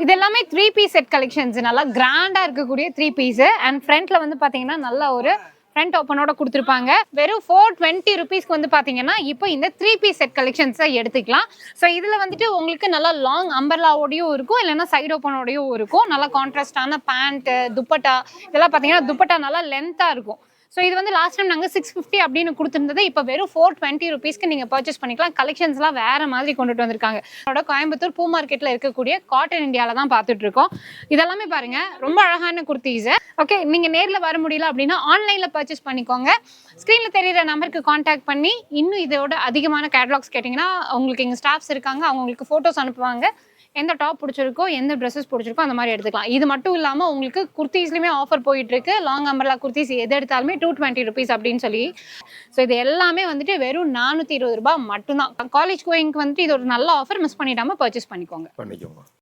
இது எல்லாமே 3 piece set collections, நல்லா கிராண்டா இருக்கக்கூடிய 3 பீஸ். அண்ட் ஃப்ரண்ட்ல வந்து பாத்தீங்கன்னா நல்ல ஒரு ஃப்ரண்ட் ஓப்பனோட கொடுத்துருப்பாங்க. வெறும் 420 ருபீஸ்க்கு வந்து பாத்தீங்கன்னா இப்போ இந்த 3 பீஸ் செட் கலெக்ஷன்ஸை எடுத்துக்கலாம். ஸோ இதுல வந்துட்டு உங்களுக்கு நல்லா லாங் அம்பர்லாவோடையும் இருக்கும், இல்லைன்னா சைடு ஓப்பனோடையும் இருக்கும். நல்லா கான்ட்ராஸ்டான பேண்ட், துப்பட்டா இதெல்லாம் பாத்தீங்கன்னா துப்பட்டா நல்லா லென்த்தா இருக்கும். ஸோ இது வந்து லாஸ்ட் டைம் நாங்கள் 650 அப்படின்னு கொடுத்துருந்தது, இப்போ வெறும் 420 ருபீஸ்க்கு நீங்கள் பர்ச்சேஸ் பண்ணிக்கலாம். கலெக்ஷன்ஸ்லாம் வேற மாதிரி கொண்டுட்டு வந்திருக்காங்க. அதோட கோயம்புத்தூர் பூ மார்க்கெட்டில் இருக்கக்கூடிய காட்டன் இந்தியாவில் தான் பார்த்துட்டு இருக்கோம். இதெல்லாமே பாருங்க ரொம்ப அழகான குர்த்திஸ். ஓகே, நீங்கள் நேரில் வர முடியல அப்படின்னா ஆன்லைனில் பர்ச்சேஸ் பண்ணிக்கோங்க. ஸ்க்ரீனில் தெரியுற நம்பருக்கு காண்டாக்ட் பண்ணி இன்னும் இதோட அதிகமான கேட்டலாக்ஸ் கேட்டிங்கன்னா உங்களுக்கு எங்கள் ஸ்டாஃப்ஸ் இருக்காங்க, அவங்க உங்களுக்கு ஃபோட்டோஸ் அனுப்புவாங்க. எந்த டாப் பிடிச்சிருக்கோ, எந்த ட்ரெஸ்ஸஸ் பிடிச்சிருக்கோ அந்த மாதிரி எடுத்துக்கலாம். இது மட்டும் இல்லாமல் உங்களுக்கு குர்த்திஸ்லையுமே ஆஃபர் போயிட்டு இருக்கு. லாங் அம்பர்லா குர்த்திஸ் எது எடுத்தாலுமே 220 ருபீஸ் அப்படின்னு சொல்லி. ஸோ இது எல்லாமே வந்துட்டு வெறும் 420 ரூபாய் மட்டும்தான். காலேஜ் கோயிங்க்கு வந்துட்டு இது ஒரு நல்ல ஆஃபர், மிஸ் பண்ணிடாம பர்ச்சேஸ் பண்ணிக்கோங்க.